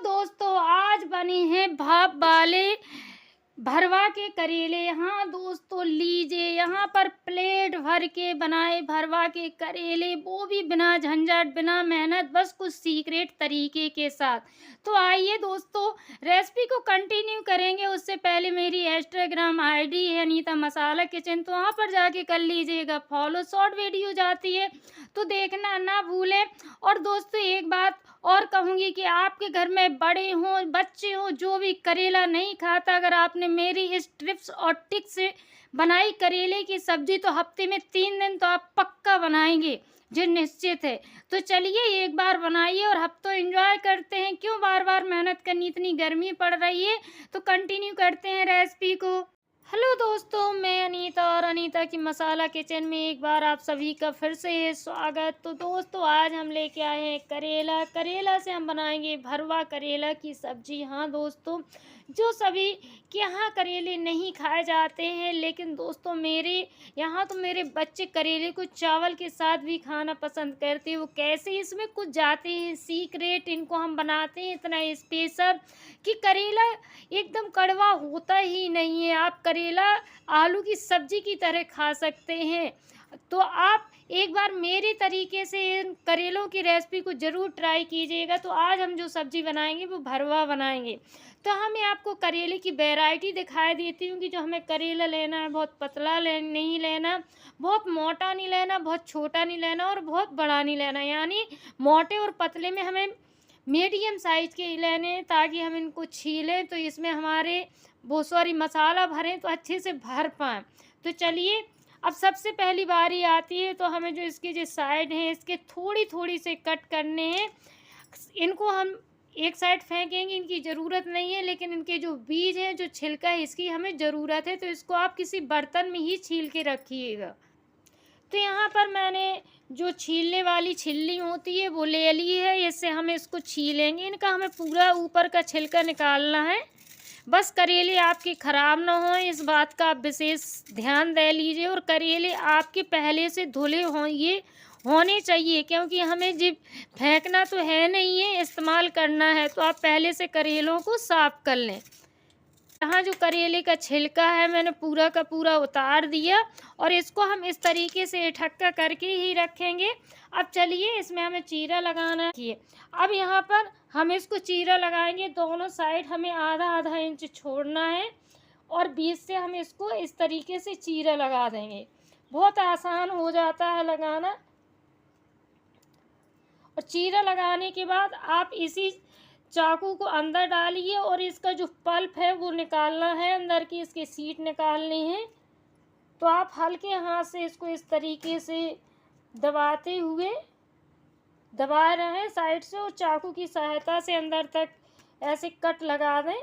दोस्तों, आज बने हैं भाप वाले भरवा के करेले। हाँ दोस्तों, लीजिए यहाँ पर प्लेट भर के बनाए भरवा के करेले, वो भी बिना झंझट बिना मेहनत, बस कुछ सीक्रेट तरीके के साथ। तो आइए दोस्तों, रेसिपी को कंटिन्यू करेंगे। उससे पहले मेरी इंस्टाग्राम आईडी है अनीता मसाला किचन, तो वहाँ पर जाके कर लीजिएगा फॉलो। शॉर्ट वीडियो जाती है तो देखना ना भूलें। और दोस्तों, एक बात और कहूँगी कि आपके घर में बड़े हों बच्चे हों, जो भी करेला नहीं खाता, अगर आपने मेरी इस ट्रिप्स और टिक्स से बनाई करेले की सब्जी, तो हफ्ते में 3 दिन तो आप पक्का बनाएंगे, जो निश्चित है। तो चलिए एक बार बनाइए और हफ्तों एंजॉय करते हैं। क्यों बार बार मेहनत करनी, इतनी गर्मी पड़ रही है। तो कंटिन्यू करते हैं रेसिपी को। हेलो दोस्तों, मैं अनीता और अनीता की मसाला किचन में एक बार आप सभी का फिर से है स्वागत। तो दोस्तों, आज हम लेके आए हैं करेला। करेला से हम बनाएंगे भरवा करेला की सब्जी। हाँ दोस्तों, जो सभी के यहाँ करेले नहीं खाए जाते हैं, लेकिन दोस्तों मेरे यहाँ तो मेरे बच्चे करेले को चावल के साथ भी खाना पसंद करते हैं। वो कैसे, इसमें कुछ जाते हैं सीक्रेट, इनको हम बनाते हैं इतना स्पेशल कि करेला एकदम कड़वा होता ही नहीं है। आप करेला आलू की सब्जी की तरह खा सकते हैं। तो आप एक बार मेरे तरीके से इन करेलों की रेसिपी को ज़रूर ट्राई कीजिएगा। तो आज हम जो सब्जी बनाएंगे वो भरवा बनाएंगे। तो हमें आपको करेले की वैरायटी दिखाई देती हूँ कि जो हमें करेला लेना है, बहुत पतला नहीं लेना, बहुत मोटा नहीं लेना, बहुत छोटा नहीं लेना और बहुत बड़ा नहीं लेना। यानी मोटे और पतले में हमें मीडियम साइज़ के लेने हैं, ताकि हम इनको छीलें तो इसमें हमारे मसाला भरें तो अच्छे से भर पाएँ। तो चलिए, अब सबसे पहली बारी आती है। तो हमें जो इसके जो साइड हैं, इसके थोड़ी थोड़ी से कट करने हैं। इनको हम एक साइड फेंकेंगे, इनकी ज़रूरत नहीं है, लेकिन इनके जो बीज हैं, जो छिलका है, इसकी हमें ज़रूरत है। तो इसको आप किसी बर्तन में ही छील के रखिएगा। तो यहाँ पर मैंने जो छीलने वाली छिल्ली होती है वो ले ली है। इससे हम इसको छीलेंगे। इनका हमें पूरा ऊपर का छिलका निकालना है। बस करेले आपके ख़राब ना हों, इस बात का आप विशेष ध्यान दे लीजिए। और करेले आपके पहले से धुले हों, ये होने चाहिए, क्योंकि हमें जब फेंकना तो है नहीं है, इस्तेमाल करना है। तो आप पहले से करेलों को साफ़ कर लें। यहाँ जो करेले का छिलका है मैंने पूरा का पूरा उतार दिया, और इसको हम इस तरीके से इकट्ठा करके ही रखेंगे। अब चलिए, इसमें हमें चीरा लगाना है। अब यहाँ पर हम इसको चीरा लगाएंगे। दोनों साइड हमें आधा आधा इंच छोड़ना है, और बीच से हम इसको इस तरीके से चीरा लगा देंगे। बहुत आसान हो जाता है लगाना। और चीरा लगाने के बाद आप इसी चाकू को अंदर डालिए, और इसका जो पल्प है वो निकालना है, अंदर की इसकी सीट निकालनी है। तो आप हल्के हाथ से इसको इस तरीके से दबाते हुए दबा रहे हैं साइड से, और चाकू की सहायता से अंदर तक ऐसे कट लगा दें।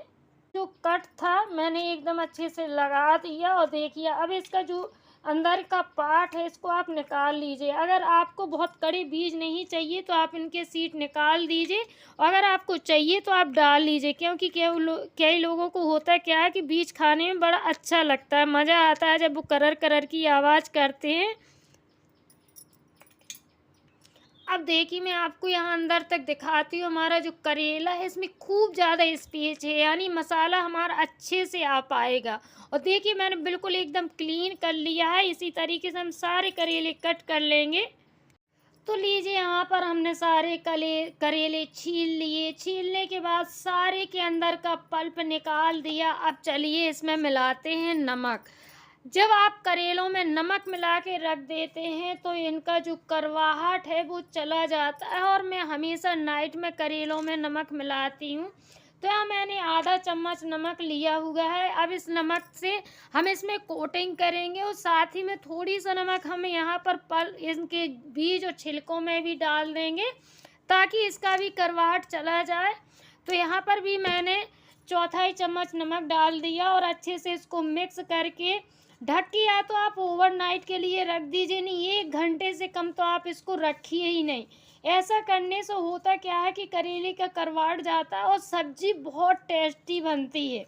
जो कट था मैंने एकदम अच्छे से लगा दिया। और देखिए, अब इसका जो अंदर का पार्ट है इसको आप निकाल लीजिए। अगर आपको बहुत कड़े बीज नहीं चाहिए तो आप इनके सीट निकाल दीजिए, और अगर आपको चाहिए तो आप डाल लीजिए। क्योंकि कई लोगों को होता है क्या है कि बीज खाने में बड़ा अच्छा लगता है, मज़ा आता है जब वो करर करर की आवाज़ करते हैं। अब देखिए, मैं आपको यहाँ अंदर तक दिखाती हूँ। हमारा जो करेला है इसमें खूब ज़्यादा स्पेस है, यानी मसाला हमारा अच्छे से आ पाएगा। और देखिए, मैंने बिल्कुल एकदम क्लीन कर लिया है। इसी तरीके से हम सारे करेले कट कर लेंगे। तो लीजिए, यहाँ पर हमने सारे करेले छील लिए। छीलने के बाद सारे के अंदर का पल्प निकाल दिया। अब चलिए, इसमें मिलाते हैं नमक। जब आप करेलों में नमक मिला के रख देते हैं तो इनका जो करवाहट है वो चला जाता है। और मैं हमेशा नाइट में करेलों में नमक मिलाती हूँ। तो यहाँ मैंने आधा चम्मच नमक लिया हुआ है। अब इस नमक से हम इसमें कोटिंग करेंगे, और साथ ही में थोड़ी सा नमक हम यहाँ पर इनके बीज और छिलकों में भी डाल देंगे, ताकि इसका भी करवाहट चला जाए। तो यहाँ पर भी मैंने चौथाई चम्मच नमक डाल दिया, और अच्छे से इसको मिक्स करके ढक के या तो आप ओवरनाइट के लिए रख दीजिए, नहीं 1 घंटे से कम तो आप इसको रखिए ही नहीं। ऐसा करने से होता क्या है कि करेले का करवाट जाता है और सब्जी बहुत टेस्टी बनती है।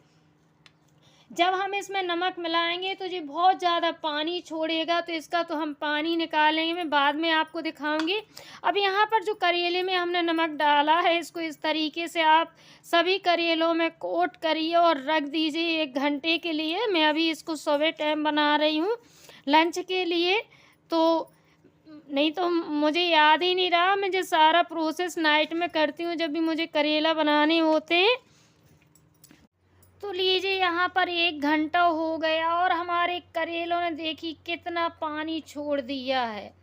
जब हम इसमें नमक मिलाएंगे तो ये बहुत ज़्यादा पानी छोड़ेगा, तो इसका तो हम पानी निकालेंगे, मैं बाद में आपको दिखाऊंगी। अब यहाँ पर जो करेले में हमने नमक डाला है, इसको इस तरीके से आप सभी करेलों में कोट करिए और रख दीजिए 1 घंटे के लिए। मैं अभी इसको सुबह टाइम बना रही हूँ लंच के लिए, तो नहीं तो मुझे याद ही नहीं रहा। मैं जो सारा प्रोसेस नाइट में करती हूँ जब भी मुझे करेला बनाने होते हैं। तो लीजिए यहाँ पर 1 घंटा हो गया और हमारे करेलों ने देखी कितना पानी छोड़ दिया है।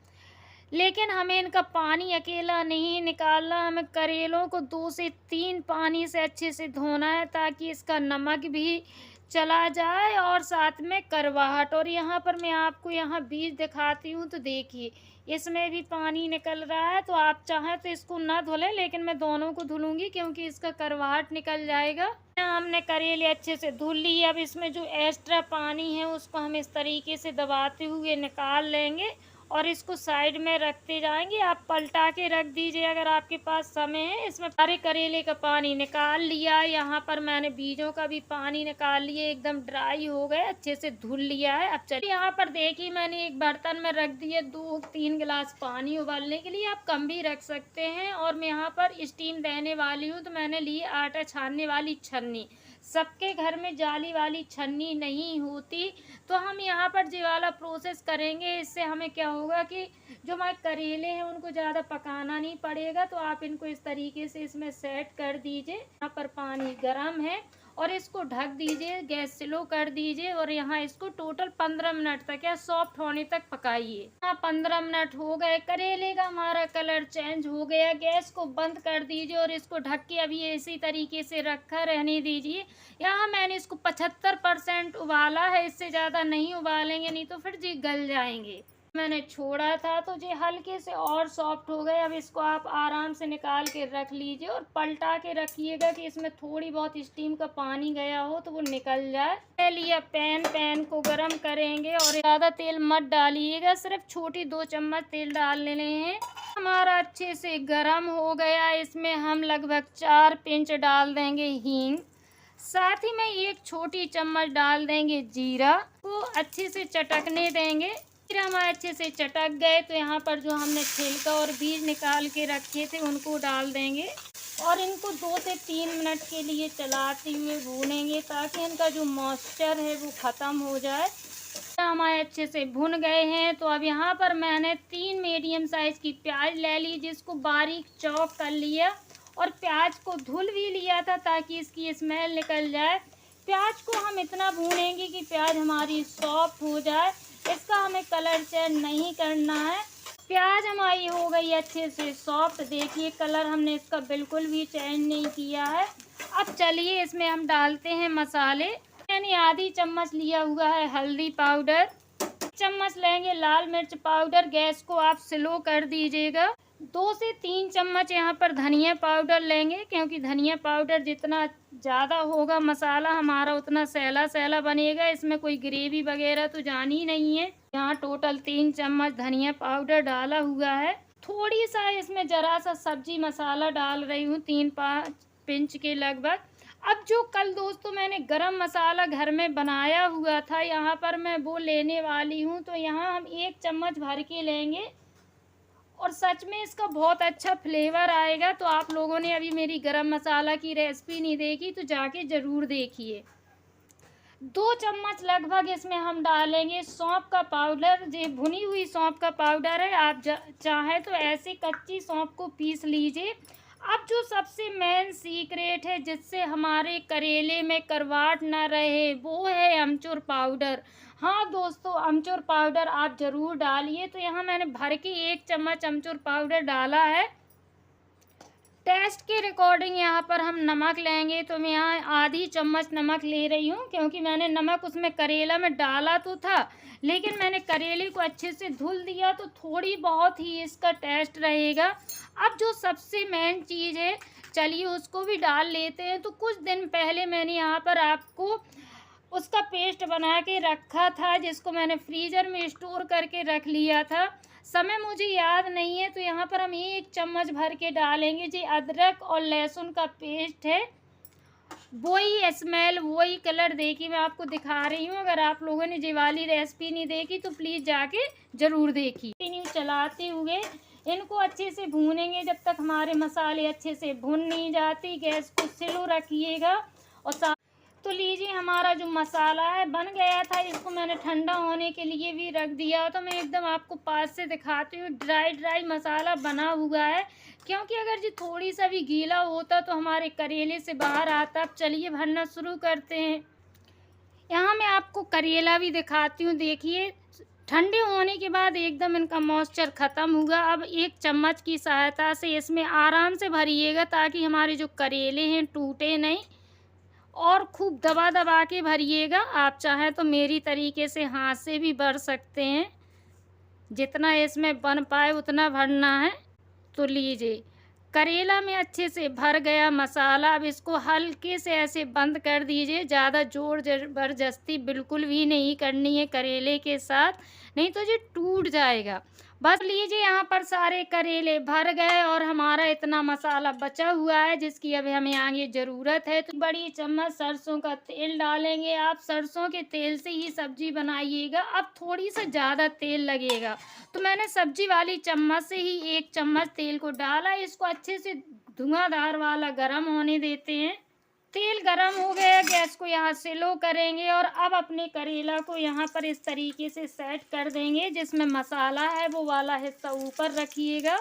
लेकिन हमें इनका पानी अकेला नहीं निकालना, हमें करेलों को 2 से 3 पानी से अच्छे से धोना है, ताकि इसका नमक भी चला जाए और साथ में करवाहट। और यहाँ पर मैं आपको यहाँ बीज दिखाती हूँ, तो देखिए इसमें भी पानी निकल रहा है। तो आप चाहें तो इसको ना धुलें, लेकिन मैं दोनों को धुलूंगी क्योंकि इसका करवाहट निकल जाएगा। हमने करेले अच्छे से धुल लिए। अब इसमें जो एक्स्ट्रा पानी है उसको हम इस तरीके से दबाते हुए निकाल लेंगे और इसको साइड में रखते जाएंगे। आप पलटा के रख दीजिए अगर आपके पास समय है। इसमें सारे करेले का पानी निकाल लिया। यहाँ पर मैंने बीजों का भी पानी निकाल लिया, एकदम ड्राई हो गए, अच्छे से धुल लिया है। अब चलिए यहाँ पर देखिए मैंने एक बर्तन में रख दिए 2-3 गिलास पानी उबालने के लिए। आप कम भी रख सकते हैं। और मैं यहाँ पर स्टीम देने वाली हूँ, तो मैंने ली आटा छानने वाली छन्नी। सबके घर में जाली वाली छन्नी नहीं होती, तो हम यहाँ पर ये वाला प्रोसेस करेंगे। इससे हमें क्या होगा कि जो हमारे करेले हैं उनको ज़्यादा पकाना नहीं पड़ेगा। तो आप इनको इस तरीके से इसमें सेट कर दीजिए। यहाँ पर पानी गर्म है और इसको ढक दीजिए, गैस स्लो कर दीजिए और यहाँ इसको टोटल 15 मिनट तक या सॉफ्ट होने तक पकाइए। यहाँ 15 मिनट हो गए, करेले का हमारा कलर चेंज हो गया। गैस को बंद कर दीजिए और इसको ढक के अभी इसी तरीके से रखा रहने दीजिए। यहाँ मैंने इसको 75% उबाला है, इससे ज़्यादा नहीं उबालेंगे, नहीं तो फिर जी गल जाएंगे। मैंने छोड़ा था तो ये हल्के से और सॉफ्ट हो गए। अब इसको आप आराम से निकाल के रख लीजिए और पलटा के रखिएगा कि इसमें थोड़ी बहुत स्टीम का पानी गया हो तो वो निकल जाए। लिया पैन को गरम करेंगे और ज़्यादा तेल मत डालिएगा, सिर्फ छोटी 2 चम्मच तेल डाल लेने हैं। हमारा अच्छे से गरम हो गया। इसमें हम लगभग 4 पिंच डाल देंगे हींग, साथ ही में 1 छोटी चम्मच डाल देंगे जीरा को अच्छे से चटकने देंगे। फिर हमारे अच्छे से चटक गए तो यहाँ पर जो हमने छिलका और बीज निकाल के रखे थे उनको डाल देंगे और इनको 2 से 3 मिनट के लिए चलाते हुए भूनेंगे, ताकि इनका जो मॉइस्चर है वो ख़त्म हो जाए। हमारे अच्छे से भुन गए हैं। तो अब यहाँ पर मैंने 3 मीडियम साइज़ की प्याज ले ली, जिसको बारीक चॉप कर लिया और प्याज को धुल भी लिया था ताकि इसकी स्मेल निकल जाए। प्याज को हम इतना भूनेंगे कि प्याज हमारी सॉफ्ट हो जाए, इसका हमें कलर चेंज नहीं करना है। प्याज हमारी हो गई अच्छे से सॉफ्ट, देखिए कलर हमने इसका बिल्कुल भी चेंज नहीं किया है। अब चलिए इसमें हम डालते हैं मसाले। मैंने आधी चम्मच लिया हुआ है हल्दी पाउडर, 1 चम्मच लेंगे लाल मिर्च पाउडर, गैस को आप स्लो कर दीजिएगा। 2 से 3 चम्मच यहाँ पर धनिया पाउडर लेंगे, क्योंकि धनिया पाउडर जितना ज़्यादा होगा मसाला हमारा उतना सैला सैला बनेगा, इसमें कोई ग्रेवी वगैरह तो जानी ही नहीं है। यहाँ टोटल 3 चम्मच धनिया पाउडर डाला हुआ है। थोड़ी सा इसमें ज़रा सा सब्जी मसाला डाल रही हूँ, 3-5 पिंच के लगभग। अब जो कल दोस्तों मैंने गरम मसाला घर में बनाया हुआ था, यहाँ पर मैं वो लेने वाली हूँ। तो यहाँ हम 1 चम्मच भर के लेंगे और सच में इसका बहुत अच्छा फ्लेवर आएगा। तो आप लोगों ने अभी मेरी गरम मसाला की रेसिपी नहीं देखी तो जाके ज़रूर देखिए। 2 चम्मच लगभग इसमें हम डालेंगे सौंफ का पाउडर। ये भुनी हुई सौंफ का पाउडर है, आप चाहें तो ऐसे कच्ची सौंफ को पीस लीजिए। अब जो सबसे मेन सीक्रेट है जिससे हमारे करेले में करवाहट ना रहे, वो है अमचूर पाउडर। हाँ दोस्तों, अमचूर पाउडर आप ज़रूर डालिए। तो यहाँ मैंने भर के 1 चम्मच अमचूर पाउडर डाला है। टेस्ट के रिकॉर्डिंग यहाँ पर हम नमक लेंगे, तो मैं यहाँ आधी चम्मच नमक ले रही हूँ, क्योंकि मैंने नमक उसमें करेला में डाला तो था, लेकिन मैंने करेले को अच्छे से धुल दिया तो थोड़ी बहुत ही इसका टेस्ट रहेगा। अब जो सबसे मेन चीज़ है, चलिए उसको भी डाल लेते हैं। तो कुछ दिन पहले मैंने यहाँ पर आपको उसका पेस्ट बना के रखा था, जिसको मैंने फ्रीज़र में स्टोर करके रख लिया था। समय मुझे याद नहीं है, तो यहाँ पर हम 1 चम्मच भर के डालेंगे। जी अदरक और लहसुन का पेस्ट है, वही स्मेल, वही कलर। देखिए मैं आपको दिखा रही हूँ, अगर आप लोगों ने ये वाली रेसिपी नहीं देखी तो प्लीज़ जाके ज़रूर देखिए। कंटिन्यू चलाते हुए इनको अच्छे से भूनेंगे जब तक हमारे मसाले अच्छे से भुन नहीं जाती। गैस को स्लो रखिएगा। और तो लीजिए हमारा जो मसाला है बन गया था, इसको मैंने ठंडा होने के लिए भी रख दिया। तो मैं एकदम आपको पास से दिखाती हूँ, ड्राई ड्राई मसाला बना हुआ है, क्योंकि अगर ये थोड़ी सा भी गीला होता तो हमारे करेले से बाहर आता। अब चलिए भरना शुरू करते हैं। यहाँ मैं आपको करेला भी दिखाती हूँ। देखिए ठंडे होने के बाद एकदम इनका मॉइस्चर ख़त्म हुआ। अब एक चम्मच की सहायता से इसमें आराम से भरिएगा, ताकि हमारे जो करेले हैं टूटे नहीं। और खूब दबा दबा के भरिएगा। आप चाहें तो मेरी तरीके से हाथ से भी भर सकते हैं, जितना इसमें बन पाए उतना भरना है। तो लीजिए करेला में अच्छे से भर गया मसाला। अब इसको हल्के से ऐसे बंद कर दीजिए, ज़्यादा जोर ज़बरदस्ती बिल्कुल भी नहीं करनी है करेले के साथ, नहीं तो ये टूट जाएगा। बस लीजिए यहाँ पर सारे करेले भर गए और हमारा इतना मसाला बचा हुआ है जिसकी अभी हमें आगे ज़रूरत है। तो बड़ी चम्मच सरसों का तेल डालेंगे। आप सरसों के तेल से ही सब्जी बनाइएगा। अब थोड़ी सा ज़्यादा तेल लगेगा, तो मैंने सब्जी वाली चम्मच से ही 1 चम्मच तेल को डाला। इसको अच्छे से धुआंधार वाला गरम होने देते हैं। तेल गरम हो गया, गैस को यहाँ से लो करेंगे और अब अपने करेला को यहाँ पर इस तरीके से सेट कर देंगे। जिसमें मसाला है वो वाला हिस्सा ऊपर रखिएगा।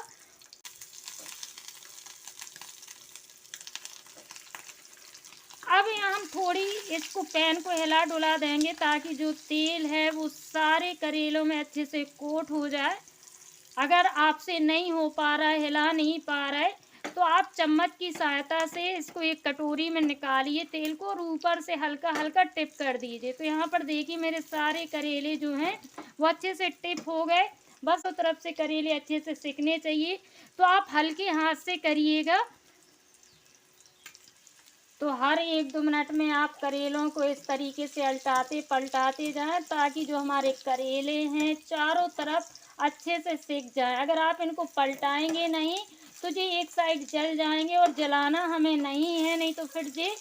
अब यहाँ हम थोड़ी इसको पैन को हिला डुला देंगे, ताकि जो तेल है वो सारे करेलों में अच्छे से कोट हो जाए। अगर आपसे नहीं हो पा रहा है, हिला नहीं पा रहा है, तो आप चम्मच की सहायता से इसको एक कटोरी में निकालिए तेल को, और ऊपर से हल्का हल्का टिप कर दीजिए। तो यहाँ पर देखिए मेरे सारे करेले जो हैं वो अच्छे से टिप हो गए। बस दो तरफ से करेले अच्छे से सिकने चाहिए, तो आप हल्के हाथ से करिएगा। तो हर 1-2 मिनट में आप करेलों को इस तरीके से उल्टाते पलटाते जाएं, ताकि जो हमारे करेले हैं चारों तरफ अच्छे से सिक जाए। अगर आप इनको पलटाएंगे नहीं तो ये एक साइड जल जाएंगे, और जलाना हमें नहीं है, नहीं तो फिर ये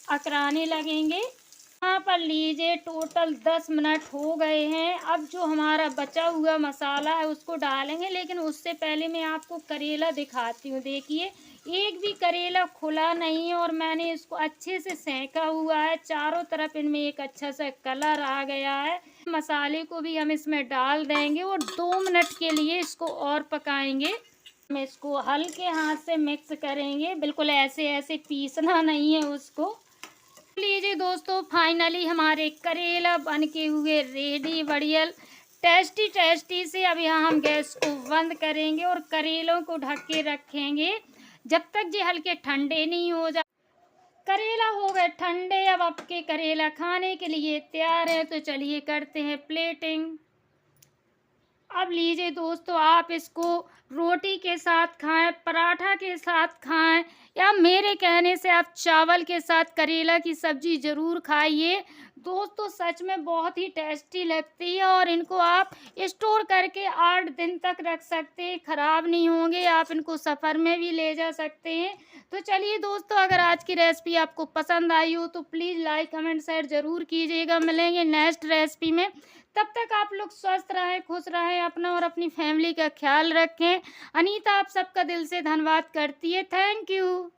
अकराने लगेंगे। यहाँ पर लीजिए टोटल 10 मिनट हो गए हैं। अब जो हमारा बचा हुआ मसाला है उसको डालेंगे, लेकिन उससे पहले मैं आपको करेला दिखाती हूँ। देखिए एक भी करेला खुला नहीं है, और मैंने इसको अच्छे से सेंका हुआ है। चारों तरफ इनमें एक अच्छा सा कलर आ गया है। मसाले को भी हम इसमें डाल देंगे और 2 मिनट के लिए इसको और पकाएंगे। हम इसको हल्के हाथ से मिक्स करेंगे, बिल्कुल ऐसे ऐसे पीसना नहीं है उसको। लीजिए दोस्तों फाइनली हमारे करेला बन के हुए रेडी, बढ़िया टेस्टी टेस्टी से। अब यहाँ हम गैस को बंद करेंगे और करेलों को ढक के रखेंगे जब तक ये हल्के ठंडे नहीं हो जाए। करेला हो गए ठंडे, अब आपके करेला खाने के लिए तैयार है। तो चलिए करते हैं प्लेटिंग। अब लीजिए दोस्तों, आप इसको रोटी के साथ खाएं, पराठा के साथ खाएं, या मेरे कहने से आप चावल के साथ करेला की सब्ज़ी ज़रूर खाइए। दोस्तों सच में बहुत ही टेस्टी लगती है, और इनको आप स्टोर करके 8 दिन तक रख सकते हैं, ख़राब नहीं होंगे। आप इनको सफ़र में भी ले जा सकते हैं। तो चलिए दोस्तों, अगर आज की रेसिपी आपको पसंद आई हो तो प्लीज़ लाइक कमेंट शेयर ज़रूर कीजिएगा। मिलेंगे नेक्स्ट रेसिपी में। तब तक आप लोग स्वस्थ रहें, खुश रहें, अपना और अपनी फैमिली का ख्याल रखें। अनीता आप सबका दिल से धन्यवाद करती है। Thank you.